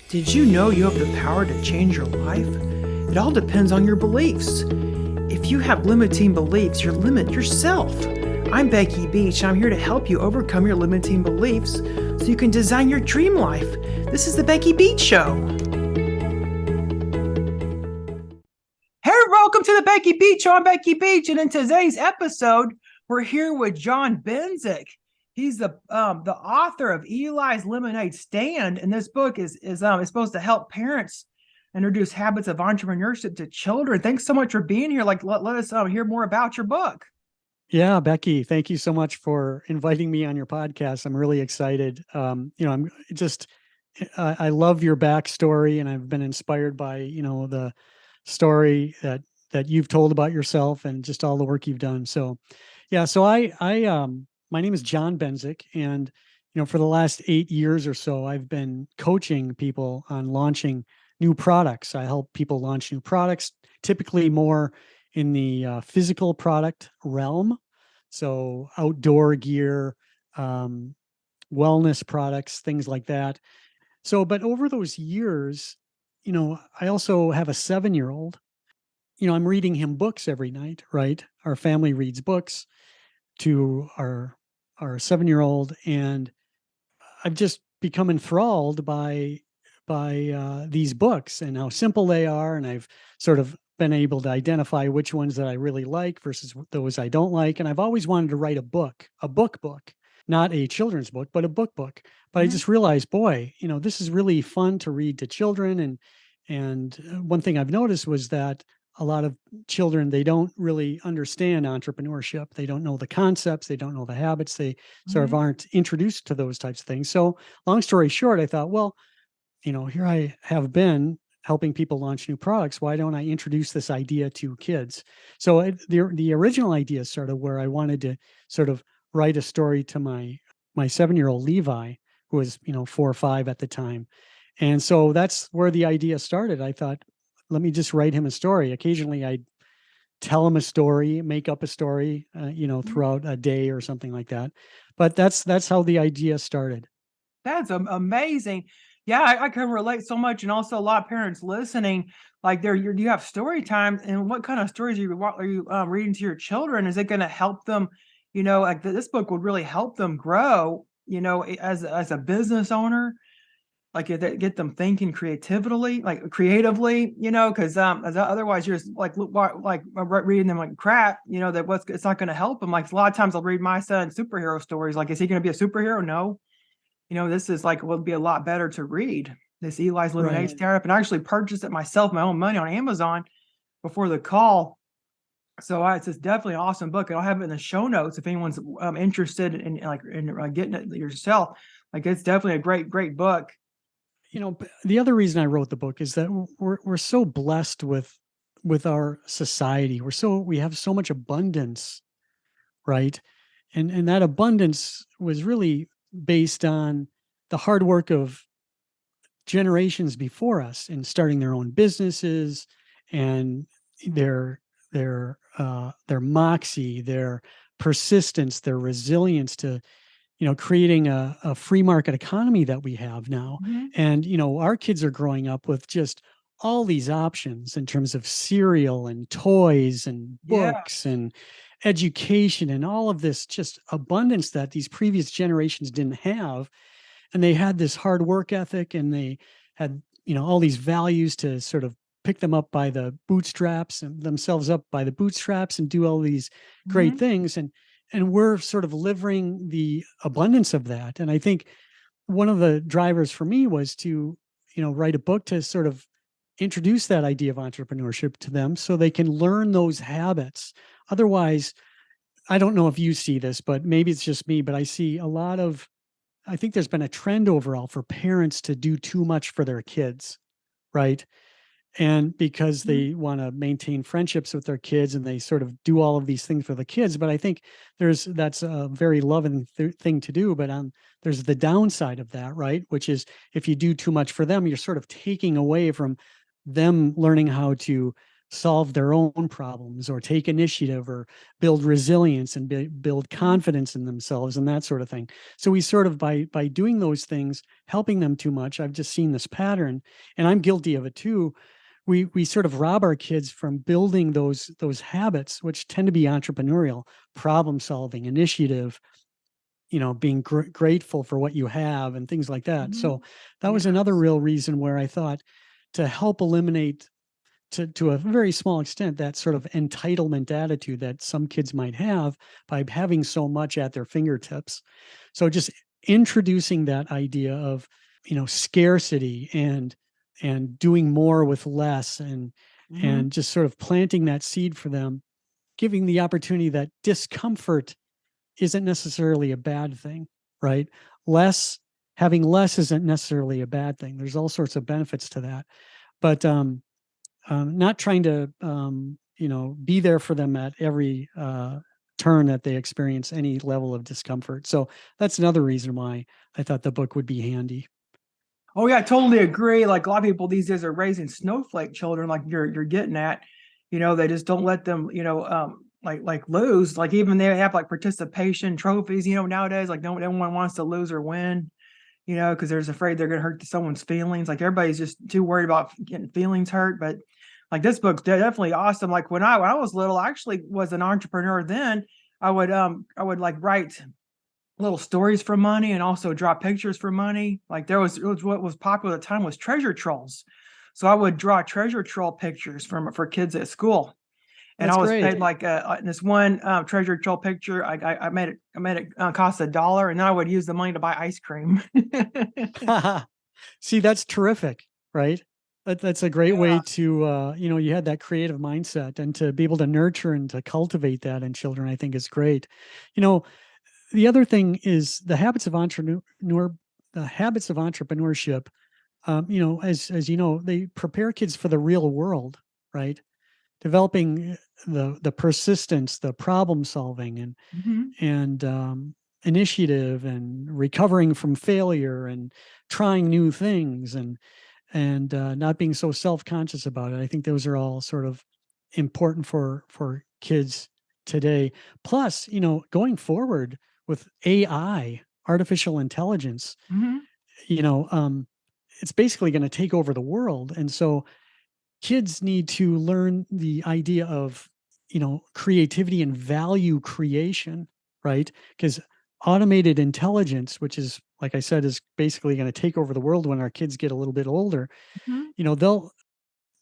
Did you know you have the power to change your life? It all depends on your beliefs. If you have limiting beliefs, you limit yourself. I'm Becky Beach, and I'm here to help you overcome your limiting beliefs so you can design your dream life. This is the Becky Beach Show. Hey, welcome to the Becky Beach Show. I'm Becky Beach, and in today's episode, we're here with John Benzick. He's the author of Eli's Lemonade Stand, and this book is supposed to help parents introduce habits of entrepreneurship to children. Thanks so much for being here. Let us hear more about your book. Yeah, Becky, thank you so much for inviting me on your podcast. I'm really excited. I'm just I love your backstory, and I've been inspired by the story that you've told about yourself and just all the work you've done. So, yeah, so I my name is John Benzick, and for the last 8 years or so, I've been coaching people on launching new products. I help people launch new products, typically more in the physical product realm. So outdoor gear, wellness products, things like that. So, but over those years, I also have a 7-year-old. I'm reading him books every night, right? Our family reads books to our 7-year-old, and I've just become enthralled by these books and how simple they are, and I've sort of been able to identify which ones that I really like versus those I don't like. And I've always wanted to write a book, not a children's book, but a book. But I just realized, boy, this is really fun to read to children. And one thing I've noticed was that a lot of children, they don't really understand entrepreneurship. They don't know the concepts. They don't know the habits. They sort of aren't introduced to those types of things. So long story short, I thought, well, here I have been helping people launch new products. Why don't I introduce this idea to kids? So the original idea started where I wanted to sort of write a story to my 7-year-old Levi, who was 4 or 5 at the time. And so that's where the idea started. I thought, let me just write him a story. Occasionally I'd tell him a story, make up a story, throughout a day or something like that. But that's how the idea started. That's amazing. Yeah, I can relate so much, and also a lot of parents listening, like you have story time, and what kind of stories are you reading to your children? Is it going to help them? Like this book would really help them grow. As a business owner, like get them thinking creatively, because otherwise you're just like reading them like crap. It's not going to help them. Like a lot of times I'll read my son superhero stories. Like, is he going to be a superhero? No. This is like would be a lot better to read this Eli's Lemonade Startup, and I actually purchased it myself, my own money on Amazon before the call. So it's just definitely an awesome book. I'll have it in the show notes if anyone's interested in getting it yourself. Like it's definitely a great book. The other reason I wrote the book is that we're so blessed with our society. We have so much abundance, right? And that abundance was really based on the hard work of generations before us in starting their own businesses and their moxie, their persistence, their resilience to creating a free market economy that we have now. And our kids are growing up with just all these options in terms of cereal and toys and books and education and all of this just abundance that these previous generations didn't have. And they had this hard work ethic, and they had all these values to sort of pick them up by the bootstraps and themselves up by the bootstraps and do all these great things. And we're sort of living the abundance of that. And I think one of the drivers for me was to write a book to sort of introduce that idea of entrepreneurship to them so they can learn those habits. Otherwise, I don't know if you see this, but maybe it's just me, but I think there's been a trend overall for parents to do too much for their kids, right? And because they want to maintain friendships with their kids, and they sort of do all of these things for the kids. But I think that's a very loving thing to do. But there's the downside of that, right? Which is if you do too much for them, you're sort of taking away from them learning how to solve their own problems or take initiative or build resilience and build Mhm. confidence in themselves and that sort of thing. So we sort of by doing those things, helping them too much, I've just seen this pattern, and I'm guilty of it too. We sort of rob our kids from building those habits, which tend to be entrepreneurial, problem solving, initiative, being grateful for what you have and things like that. So Mhm. that was another Yes. real reason where I thought, to help eliminate, to a very small extent, that sort of entitlement attitude that some kids might have by having so much at their fingertips. So just introducing that idea of, scarcity and doing more with less, and Mhm. just sort of planting that seed for them, giving the opportunity that discomfort isn't necessarily a bad thing, right? Less Having less isn't necessarily a bad thing. There's all sorts of benefits to that, but not trying to be there for them at every turn that they experience any level of discomfort. So that's another reason why I thought the book would be handy. Oh yeah, I totally agree. Like a lot of people these days are raising snowflake children, like you're getting at. They just don't let them, like lose. Like even they have like participation trophies, nowadays. Like no one wants to lose or win, because they're just afraid they're gonna hurt someone's feelings. Like everybody's just too worried about getting feelings hurt. But like this book's definitely awesome. Like when I was little, I actually was an entrepreneur then. I would like write little stories for money and also draw pictures for money. Like it was what was popular at the time was treasure trolls. So I would draw treasure troll pictures for kids at school. And That's I was great. paid like this one treasure troll picture. I made it cost $1, and then I would use the money to buy ice cream. See, that's terrific, right? That's a great way Yeah. to, you had that creative mindset, and to be able to nurture and to cultivate that in children, I think is great. You know, the other thing is the habits of entrepreneurship. As you know, they prepare kids for the real world, right? Developing the persistence, the problem solving, Hmm. and initiative, and recovering from failure, and trying new things, and not being so self-conscious about it. I think those are all sort of important for kids today. Plus, going forward with AI, artificial intelligence, Hmm. you know, um, it's basically going to take over the world. And so kids need to learn the idea of, creativity and value creation, right? Because automated intelligence, which is, like I said, is basically going to take over the world when our kids get a little bit older. Hmm. They'll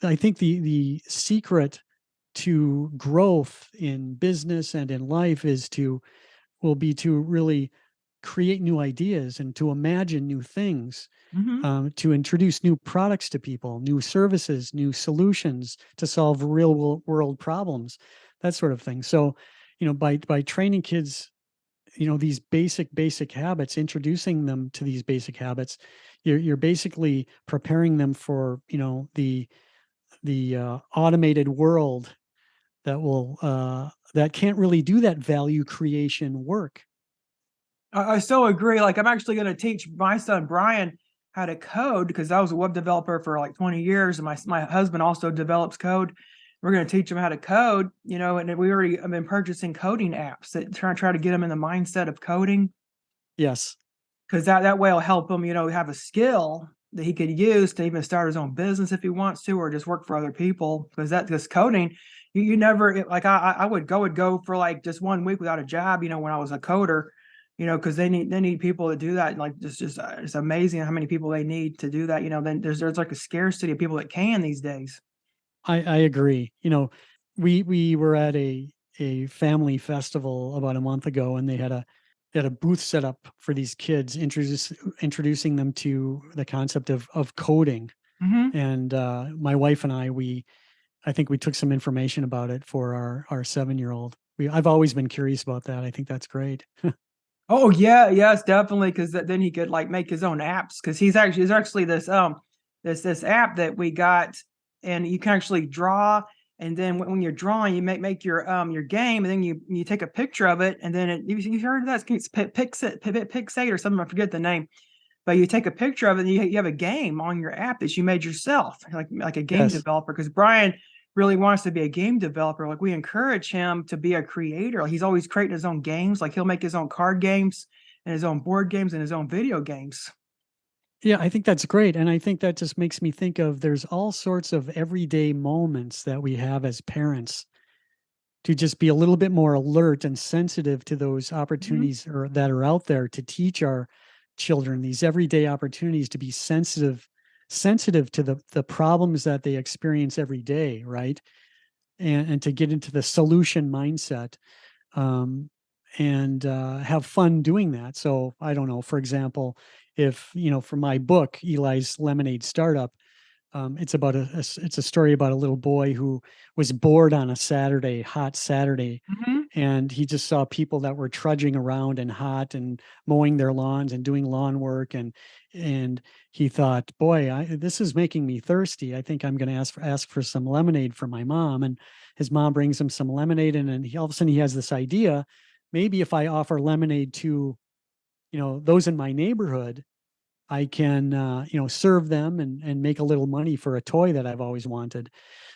I think the secret to growth in business and in life will be to really create new ideas and to imagine new things, Hmm. to introduce new products to people, new services, new solutions to solve real world problems, that sort of thing. So, by training kids, these basic habits, introducing them to these basic habits, you're basically preparing them for, the automated world that can't really do that value creation work. I so agree. Like I'm actually going to teach my son Brian how to code because I was a web developer for like 20 years, and my husband also develops code. We're going to teach him how to code, and we already have been purchasing coding apps that try to get him in the mindset of coding, Yes. because that way it'll help him, have a skill that he could use to even start his own business if he wants to, or just work for other people. Because coding, you never like I would go for like just 1 week without a job, when I was a coder, because they need people to do that. Like just it's amazing how many people they need to do that. Then there's like a scarcity of people that can these days. I agree. We were at a family festival about a month ago, and they had a booth set up for these kids, introducing them to the concept of coding. Hmm. And my wife and I think we took some information about it for our 7-year-old. I've always been curious about that. I think that's great. Oh yeah, yes, definitely. Because then he could like make his own apps. Because there's actually this app that we got, and you can actually draw. And then when you're drawing, you make your game, and then you take a picture of it, and then you heard of that? It's Pixate or something. I forget the name. But you take a picture of it, and you have a game on your app that you made yourself, like a game Yes. developer. Because Brian really wants to be a game developer, like we encourage him to be a creator. He's always creating his own games. Like he'll make his own card games and his own board games and his own video games. Yeah, I think that's great. And I think that just makes me think of there's all sorts of everyday moments that we have as parents to just be a little bit more alert and sensitive to those Mhm. opportunities that are out there to teach our children these everyday opportunities to be sensitive to the problems that they experience every day, right? And to get into the solution mindset, um, and have fun doing that. So I don't know, for example, if for my book Eli's Lemonade Startup, it's about it's a story about a little boy who was bored on a Saturday, hot Saturday, Mhm. and he just saw people that were trudging around and hot and mowing their lawns and doing lawn work, and he thought, boy, this is making me thirsty. I think I'm going to ask for some lemonade for my mom. And his mom brings him some lemonade, and then all of a sudden he has this idea: maybe if I offer lemonade to those in my neighborhood, I can, serve them and make a little money for a toy that I've always wanted.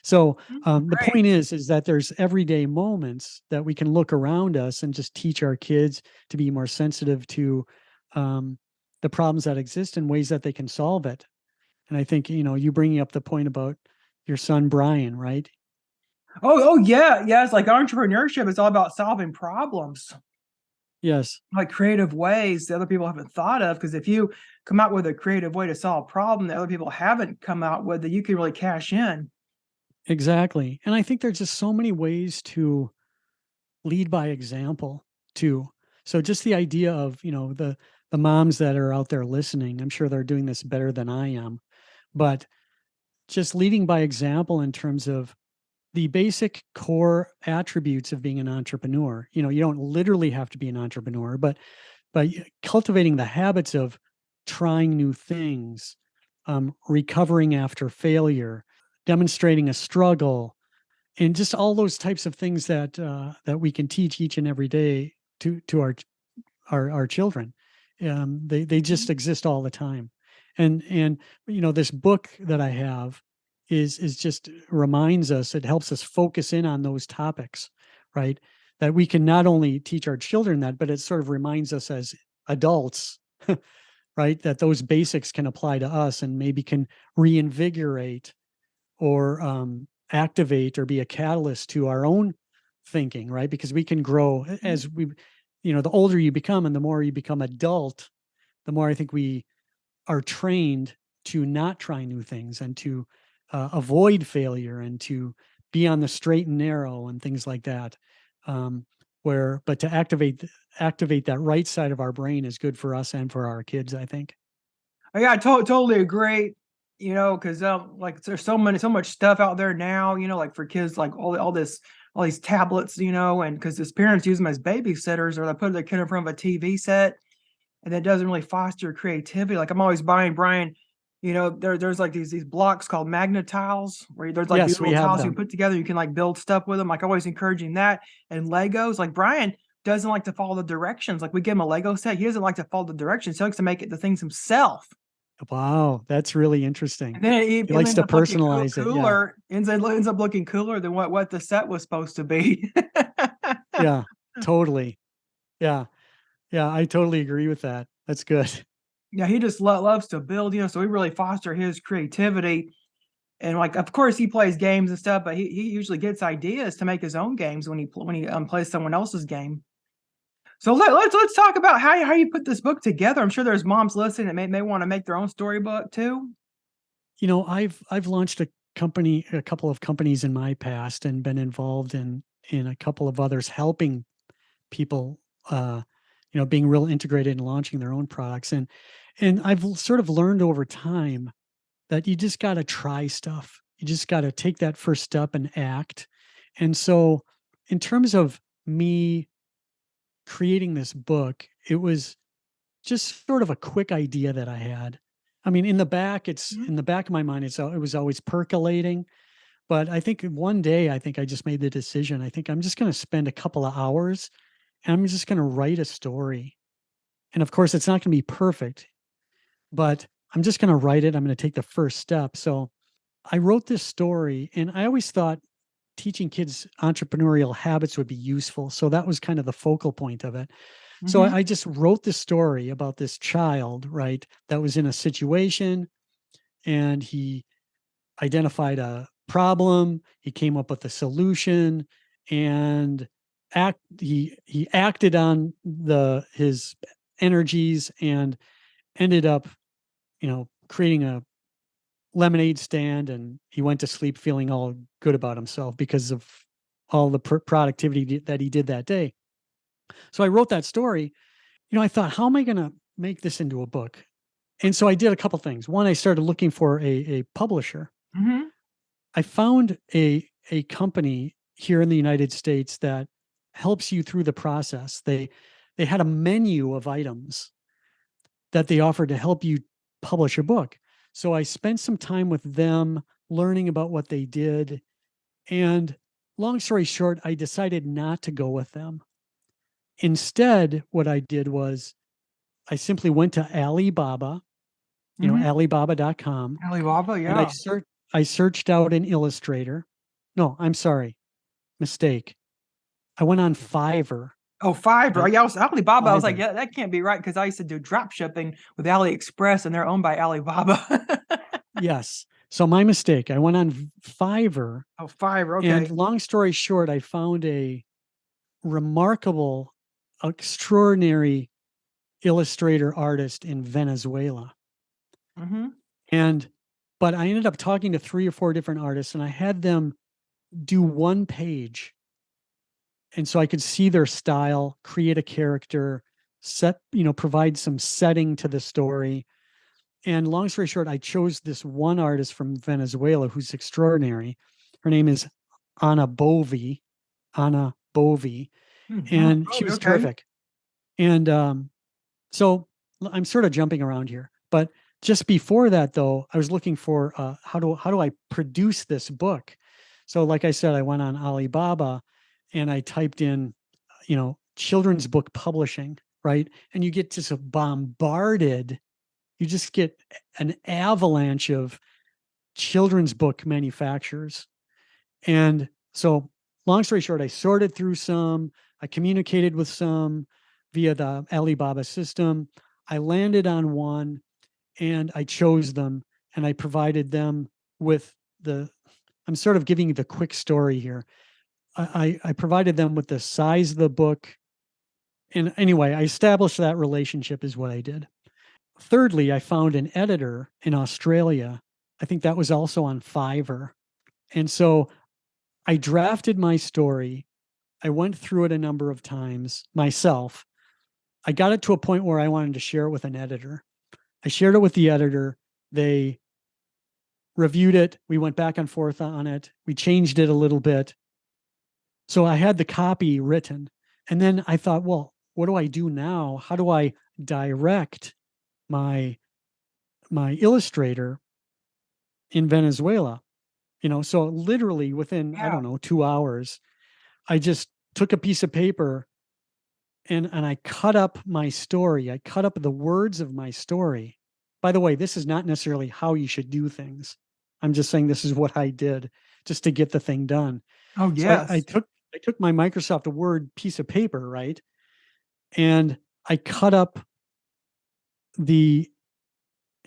So the Great. point is that there's everyday moments that we can look around us and just teach our kids to be more sensitive to um, the problems that exist and ways that they can solve it. And I think you bringing up the point about your son Brian, right? Oh, yeah, yeah. It's like entrepreneurship is all about solving problems, Yes, like creative ways that other people haven't thought of. Because if you come out with a creative way to solve a problem that other people haven't come out with, that you can really cash in. exactly. And I think there's just so many ways to lead by example too. So just the idea of, the moms that are out there listening, I'm sure they're doing this better than I am, but just leading by example in terms of the basic core attributes of being an entrepreneur. You don't literally have to be an entrepreneur, but cultivating the habits of trying new things, recovering after failure, demonstrating a struggle, and just all those types of things that we can teach each and every day to our children. They just exist all the time, and this book that I have is just reminds us. It helps us focus in on those topics, right? That we can not only teach our children that, but it sort of reminds us as adults, right, that those basics can apply to us and maybe can reinvigorate or activate or be a catalyst to our own thinking, right? Because we can grow Mhm. as the older you become and the more you become adult, the more I think we are trained to not try new things and to avoid failure and to be on the straight and narrow and things like that. Um, but to activate that right side of our brain is good for us and for our kids, I think. Oh, yeah, I totally agree. Because like there's so much stuff out there now. Like for kids, like all these tablets. And because his parents use them as babysitters, or they put their kid in front of a TV set, and that doesn't really foster creativity. Like I'm always buying Brian. There's like these blocks called magnet tiles, where there's like these Yes, we little have tiles you them. put together. You can like build stuff with them. Like always encouraging that. And Legos. Like Brian doesn't like to follow the directions. Like we give him a Lego set, he doesn't like to follow the directions. He likes to make it the things himself. Wow, that's really interesting. And then He it likes ends to up looking personalize it. Yeah. cooler. Ends up looking cooler than what the set was supposed to be. Yeah, totally. Yeah. Yeah, I totally agree with that. That's good. Yeah, he just loves to build. So we really foster his creativity. And like, of course, he plays games and stuff, but he usually gets ideas to make his own games when he plays someone else's game. So let's talk about how you put this book together. I'm sure there's moms listening that may want to make their own storybook too. I've launched a couple of companies in my past and been involved in a couple of others helping people being real integrated and launching their own products. And I've sort of learned over time that you just got to try stuff. You just got to take that first step and act. And so in terms of me creating this book, it was just sort of a quick idea that I had. I mean, it's Mhm. in the back of my mind, it was always percolating. But I think one day, I think I just made the decision. I think I'm just going to spend a couple of hours and I'm just going to write a story. And of course, it's not going to be perfect, but I'm just going to write it. I'm going to take the first step. So I wrote this story, and I always thought teaching kids entrepreneurial habits would be useful. So that was kind of the focal point of it. So Mhm. I just wrote this story about this child, right, that was in a situation, and he identified a problem, he came up with a solution, and he acted on his energies and ended up, creating a lemonade stand, and he went to sleep feeling all good about himself because of all the productivity that he did that day. So I wrote that story. I thought, how am I going to make this into a book? And so I did a couple things. One, I started looking for a publisher. Mhm. I found a company here in the United States that helps you through the process. They had a menu of items that they offered to help you publish a book. So I spent some time with them learning about what they did. And long story short, I decided not to go with them. Instead, what I did was I simply went to Alibaba, Mhm. Alibaba.com, Alibaba, and yeah. I searched out an illustrator. No, I'm sorry, mistake. I went on Fiverr, Oh, Fiverr. right? Yeah, I was Alibaba. I was like, Fiverr. yeah, that can't be right because I used to do drop shipping with AliExpress, and they're owned by Alibaba. Yes. So my mistake. I went on Fiverr, Oh, Fiverr. and Okay. long story short, I found a remarkable, extraordinary illustrator artist in Venezuela. Mhm. And but I ended up talking to 3 or 4 different artists, and I had them do one page. And so I could see their style, create a character, provide some setting to the story. And long story short, I chose this one artist from Venezuela who's extraordinary. Her name is Ana Bovi. Ana Bovi. Mhm. And she Oh, was okay. terrific. And so I'm sort of jumping around here, but just before that, though, I was looking for how do I produce this book? So, like I said, I went on Alibaba and I typed in, children's book publishing, right? And you get just bombarded. You just get an avalanche of children's book manufacturers. And so, long story short, I sorted through some, I communicated with some via the Alibaba system. I landed on one and I chose them, and I provided them with I'm sort of giving you the quick story here. I provided them with the size of the book. And anyway, I established that relationship is what I did. Thirdly, I found an editor in Australia. I think that was also on Fiverr. And so I drafted my story. I went through it a number of times myself. I got it to a point where I wanted to share it with an editor. I shared it with the editor. They reviewed it. We went back and forth on it. We changed it a little bit. So I had the copy written. And then I thought, well, what do I do now? How do I direct my illustrator in Venezuela? So literally within, I Yeah. don't know, 2 hours, I just took a piece of paper and I cut up my story. I cut up the words of my story. By the way, this is not necessarily how you should do things. I'm just saying this is what I did just to get the thing done. Oh, So I yes. took my Microsoft Word piece of paper, right? And I cut up the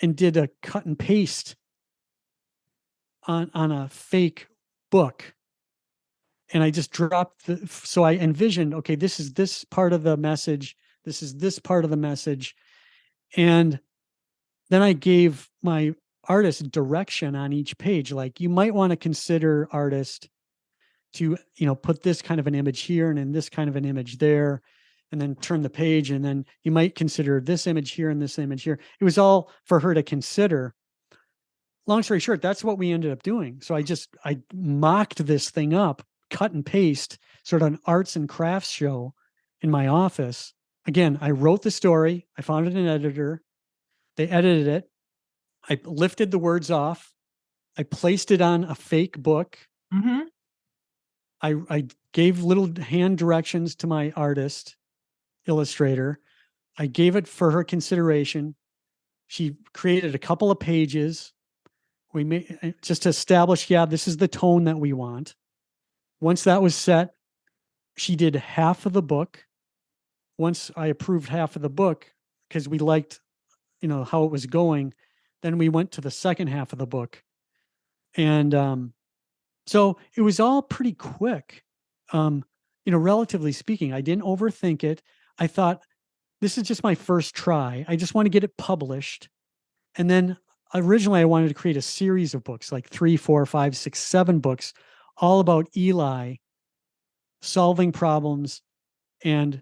and did a cut and paste on a fake book. And I just dropped so I envisioned, okay, this is this part of the message, this is this part of the message. And then I gave my artist direction on each page. Like, you might want to consider, artist, to, put this kind of an image here and then this kind of an image there, and then turn the page. And then you might consider this image here and this image here. It was all for her to consider. Long story short, that's what we ended up doing. So I mocked this thing up, cut and paste, sort of an arts and crafts show in my office. Again, I wrote the story. I found an editor. They edited it. I lifted the words off. I placed it on a fake book. Mhm. I gave little hand directions to my artist, illustrator. I gave it for her consideration. She created a couple of pages. We made just to establish, yeah, this is the tone that we want. Once that was set, she did half of the book. Once I approved half of the book, because we liked, how it was going, then we went to the second half of the book. And so it was all pretty quick. Relatively speaking, I didn't overthink it. I thought, this is just my first try. I just want to get it published. And then originally I wanted to create a series of books, like 3, 4, 5, 6, 7 books, all about Eli solving problems and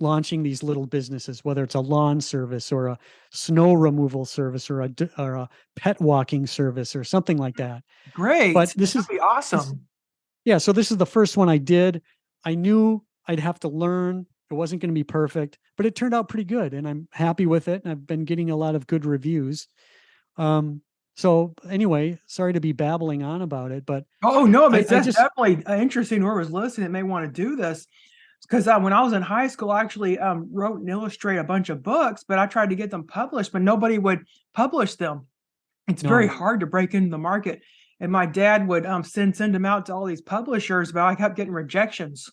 launching these little businesses, whether it's a lawn service or a snow removal service or a pet walking service or something like that. But Great. this That'd is be this, awesome. yeah. So this is the first one I did. I knew I'd have to learn. It wasn't going to be perfect, but it turned out pretty good, and I'm happy with it. And I've been getting a lot of good reviews. So anyway, sorry to be babbling on about it, but Oh no, but I that's just definitely interesting. Whoever's listening that may want to do this, because when I was in high school, I actually wrote and illustrated a bunch of books, but I tried to get them published, but nobody would publish them. It's very no, hard to break into the market. And my dad would send them out to all these publishers, but I kept getting rejections.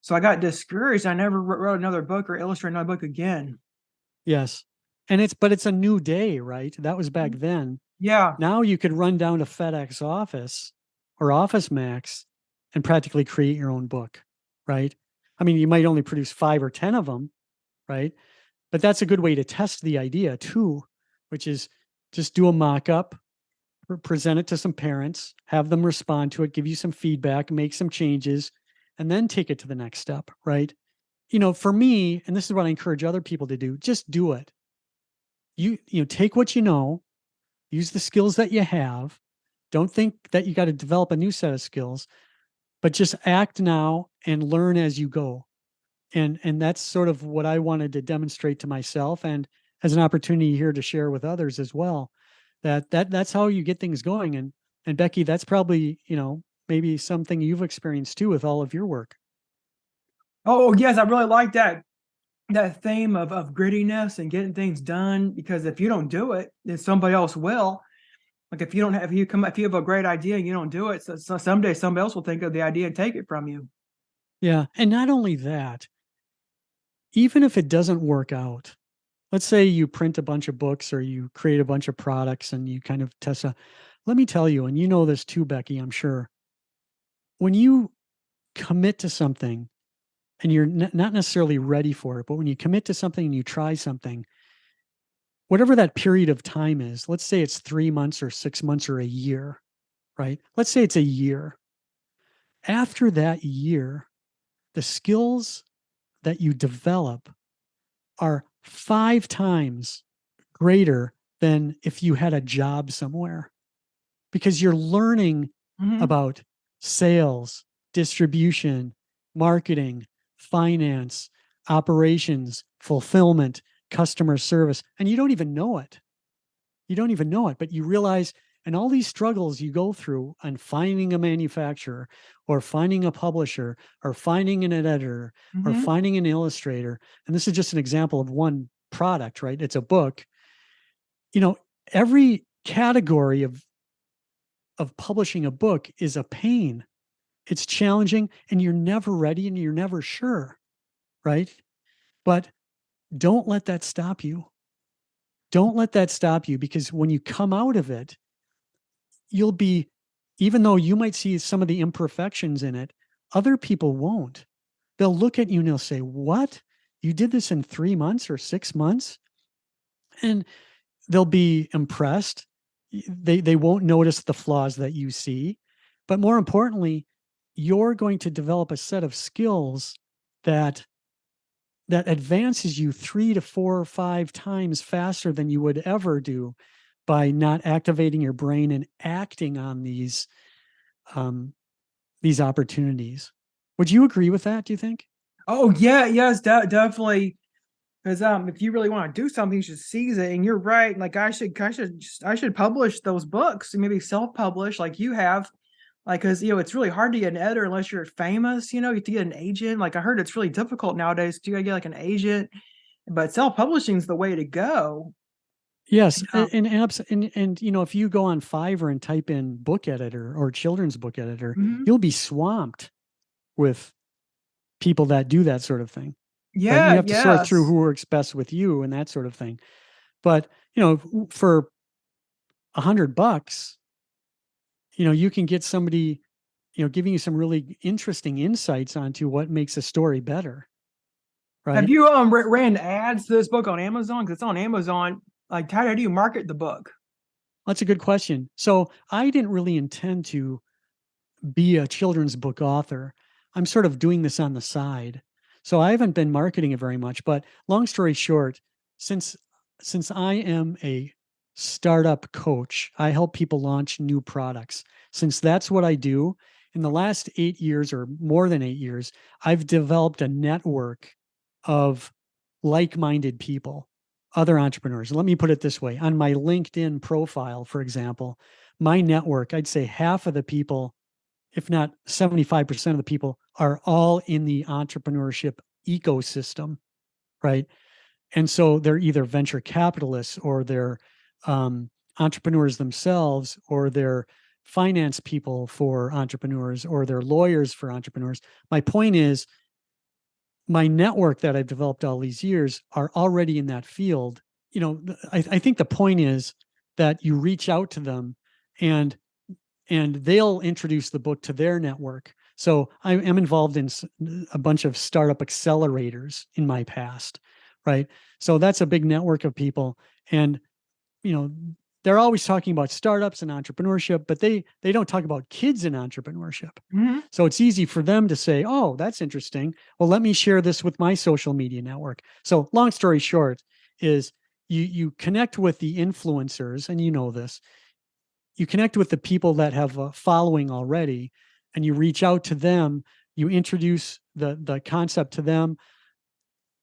So I got discouraged. I never wrote another book or illustrated another book again. yes, but it's a new day, right? That was back then. Yeah. Now you could run down to FedEx office or Office Max and practically create your own book, right? I mean, you might only produce 5 or 10 of them, right? But that's a good way to test the idea too, which is just do a mock-up, present it to some parents, have them respond to it, give you some feedback, make some changes, and then take it to the next step, right? For me, and this is what I encourage other people to do, just do it. Take what you know, use the skills that you have. Don't think that you got to develop a new set of skills, but just act now and learn as you go. And that's sort of what I wanted to demonstrate to myself, and as an opportunity here to share with others as well. That's how you get things going. And Becky, that's probably, maybe something you've experienced too with all of your work. Oh yes, I really like that theme of grittiness and getting things done, because if you don't do it, then somebody else will. Like if you don't have if you have a great idea and you don't do it, so someday somebody else will think of the idea and take it from you. Yeah. And not only that, even if it doesn't work out, let's say you print a bunch of books or you create a bunch of products and you kind of test a, let me tell you, and you know this too, Becky, I'm sure, when you commit to something and you're not necessarily ready for it, but when you commit to something and you try something, whatever that period of time is, let's say it's 3 months or 6 months or a year, right? Let's say it's a year. After that year, the skills that you develop are 5 times greater than if you had a job somewhere, because you're learning Mm-hmm. about sales, distribution, marketing, finance, operations, fulfillment, customer service, and you don't even know it. You don't even know it, but you realize, and all these struggles you go through on finding a manufacturer or finding a publisher or finding an editor or Mm-hmm. finding an illustrator. And this is just an example of one product, right? It's a book. You know, every category of publishing a book is a pain. It's challenging and you're never ready and you're never sure, right? But don't let that stop you. Don't let that stop you, because when you come out of it, you'll be, even though you might see some of the imperfections in it, other people won't. They'll look at you and they'll say, "What? You did this in 3 months or 6 months?" And they'll be impressed. They won't notice the flaws that you see. But more importantly, you're going to develop a set of skills that advances you 3 to 4 or 5 times faster than you would ever do by not activating your brain and acting on um, these opportunities. Would you agree with that? Do you think? Oh yeah, yes, definitely. Because if you really want to do something, you should seize it. And you're right. Like I should publish those books and maybe self-publish like you have. Like, because it's really hard to get an editor unless you're famous. You have to get an agent. Like I heard it's really difficult nowadays. You gotta get like an agent, but self-publishing is the way to go. Yes, Um, and if you go on Fiverr and type in book editor or children's book editor, mhm. you'll be swamped. with people that do that sort of thing, right? You Yeah, have to sort through yes. who works best with you and that sort of thing. But, for $100, you can get somebody, giving you some really interesting insights onto what makes a story better, Have right? you ran ads to this book on Amazon? Because it's on Amazon. Like, how do you market the book? That's a good question. So I didn't really intend to be a children's book author. I'm sort of doing this on the side. So I haven't been marketing it very much, but long story short, since since I am a startup coach, I help people launch new products. Since that's what I do, in the last 8 years or more than 8 years, I've developed a network of like-minded people, other entrepreneurs. Let me put it this way. On my LinkedIn profile, for example, my network, I'd say half of the people, if not 75% of the people, are all in the entrepreneurship ecosystem, right? And so they're either venture capitalists or they're entrepreneurs themselves, or they're finance people for entrepreneurs, or they're lawyers for entrepreneurs. My point is, my network that I've developed all these years are already in that field. I think the point is that you reach out to them, and they'll introduce the book to their network. So I am involved in a bunch of startup accelerators in my past, right? So that's a big network of people, and you know they're always talking about startups and entrepreneurship, but they don't talk about kids in entrepreneurship. Hmm. So it's easy for them to say, "Oh, that's interesting. Well, let me share this with my social media network." So long story short is, you connect with the influencers, and this, you connect with the people that have a following already, and you reach out to them. You introduce the concept to them.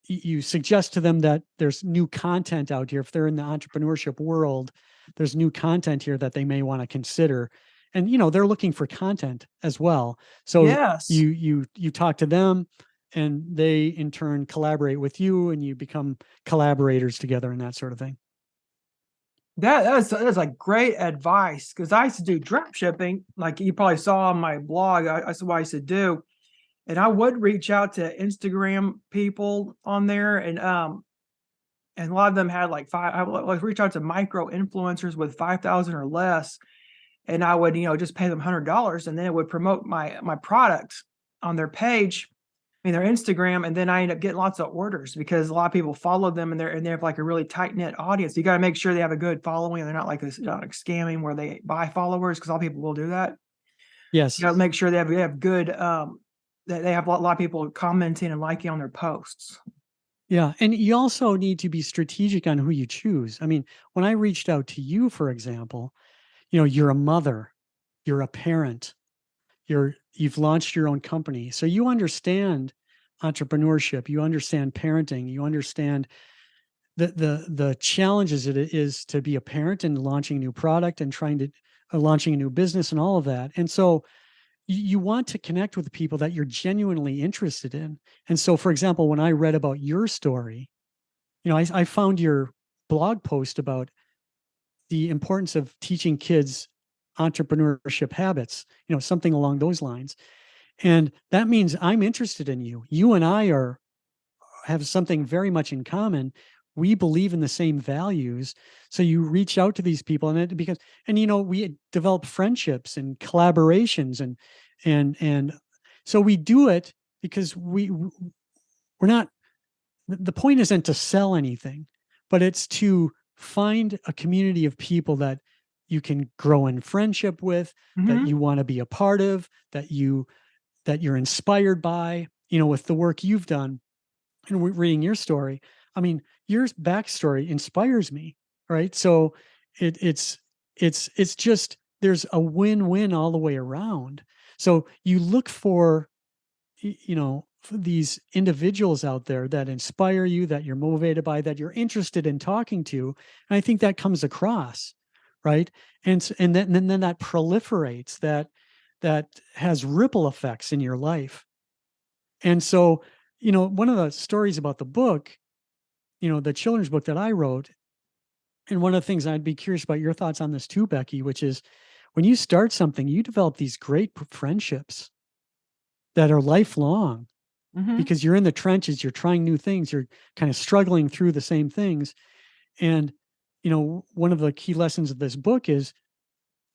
You suggest to them that there's new content out here. If they're in the entrepreneurship world, there's new content here that they may want to consider. And they're looking for content as well. So Yes. you talk to them, and they in turn collaborate with you, and you become collaborators together and that sort of thing. That's like great advice, because I used to do drop shipping, like you probably saw on my blog. That's what I used to do, and I would reach out to Instagram people on there, and a lot of them had like five. I would like reach out to micro influencers with 5,000 or less, and I would just pay them $100, and then it would promote my product on their page, their Instagram, and then I end up getting lots of orders because a lot of people follow them, and they have like a really tight knit audience. You got to make sure they have a good following and they're not like this, not like scamming where they buy followers, because all people will do that. You Yes. got to make sure they have good that they have a lot of people commenting and liking on their posts. Yeah. And you also need to be strategic on who you choose. I mean, when I reached out to you, for example, you're a mother, you're a parent, you've launched your own company. So you understand entrepreneurship, you understand parenting, you understand the challenges it is to be a parent and launching a new product and trying to launching a new business and all of that. And so you want to connect with the people that you're genuinely interested in. And so, for example, when I read about your story, I found your blog post about the importance of teaching kids entrepreneurship habits, something along those lines. And that means I'm interested in you. You and I have something very much in common. We believe in the same values. So you reach out to these people, and we develop friendships and collaborations, and so we do it because we're not, the point isn't to sell anything, but it's to find a community of people that you can grow in friendship with, that Hmm. you want to be a part of, that you're inspired by, with the work you've done. And reading your story, I mean, your backstory inspires me, right? So it's just, there's a win-win all the way around. So you look for, for these individuals out there that inspire you, that you're motivated by, that you're interested in talking to. And I think that comes across, right? And then that proliferates, that has ripple effects in your life. And so, one of the stories about the book, the children's book that I wrote, and one of the things I'd be curious about your thoughts on this too, Becky, which is, when you start something, you develop these great friendships, that are lifelong Mhm. because you're in the trenches, you're trying new things, you're kind of struggling through the same things. And, one of the key lessons of this book is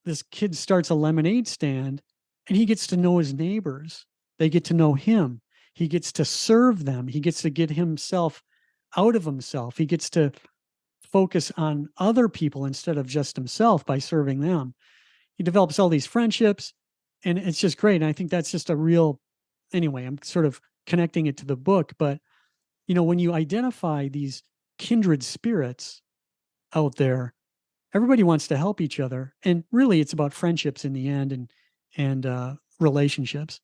this kid starts a lemonade stand and he gets to know his neighbors. They get to know him. He gets to serve them. He gets to get himself out of himself. He gets to focus on other people instead of just himself by serving them. He develops all these friendships and it's just great. And I think that's just anyway, I'm sort of connecting it to the book, but when you identify these kindred spirits out there, everybody wants to help each other. And really it's about friendships in the end and relationships.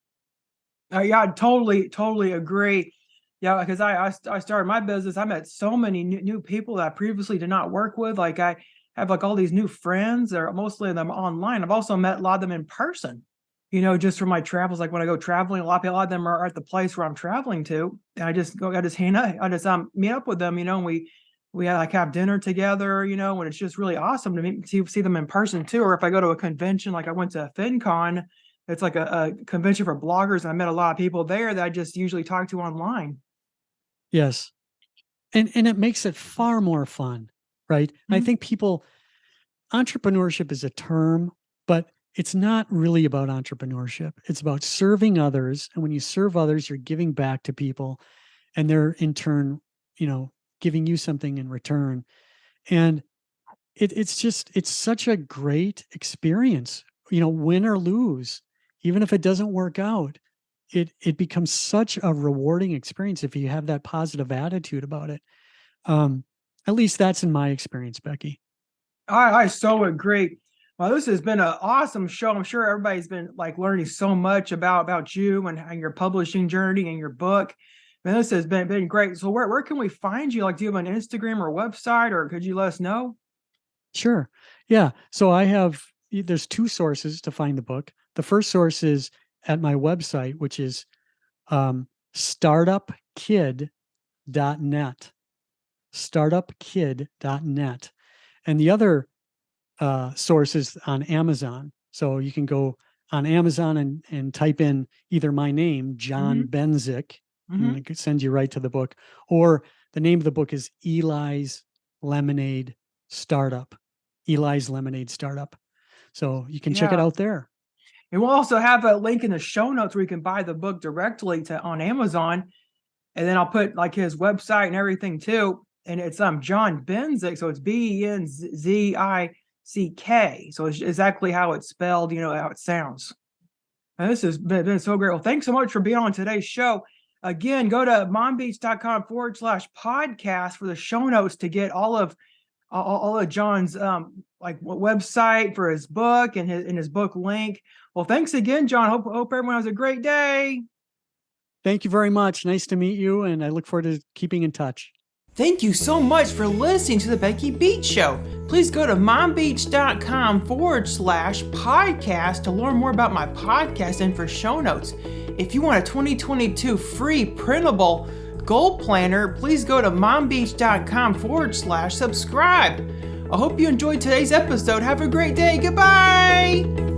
Yeah, I totally agree. Yeah, because I started my business. I met so many new people that I previously did not work with. Like I have like all these new friends. They're mostly of them online. I've also met a lot of them in person. Just from my travels. Like when I go traveling, a lot of them are at the place where I'm traveling to, and I just hang out. I just meet up with them. And we like have dinner together. And it's just really awesome to see them in person too. Or if I go to a convention, like I went to FinCon. It's like a convention for bloggers, and I met a lot of people there that I just usually talk to online. Yes. And it makes it far more fun, right? I Mhm. think entrepreneurship is a term, but it's not really about entrepreneurship. It's about serving others. And when you serve others, you're giving back to people and they're in turn, giving you something in return. And it's such a great experience, win or lose, even if it doesn't work out, it becomes such a rewarding experience if you have that positive attitude about it. Um, at least that's in my experience, Becky. I so agree. Well, this has been an awesome show. I'm sure everybody's been like learning so much about you and your publishing journey and your book. Man, this has been great. So where can we find you? Like, do you have an Instagram or website, or could you let us know? Sure. Yeah. So there's two sources to find the book. The first source is at my website, which is startupkid.net. Startupkid.net. And the other source is on Amazon. So you can go on Amazon and type in either my name, John Mm-hmm. Benzick, and Mm-hmm. it could send you right to the book, or the name of the book is Eli's Lemonade Startup. Eli's Lemonade Startup. So you can check it Yeah. out there. And we'll also have a link in the show notes where you can buy the book directly on Amazon. And then I'll put like his website and everything too. And it's John Benzick, so it's Benzick. So it's exactly how it's spelled, how it sounds. And this has been so great. Well, thanks so much for being on today's show. Again, go to mombeach.com/podcast for the show notes to get all of John's like website for his book and his book link. Well, thanks again, John. Hope everyone has a great day. Thank you very much. Nice to meet you, and I look forward to keeping in touch. Thank you so much for listening to the Becky Beach Show. Please go to mombeach.com/podcast to learn more about my podcast and for show notes. If you want a 2022 free printable goal planner, please go to mombeach.com/subscribe. I hope you enjoyed today's episode. Have a great day. Goodbye.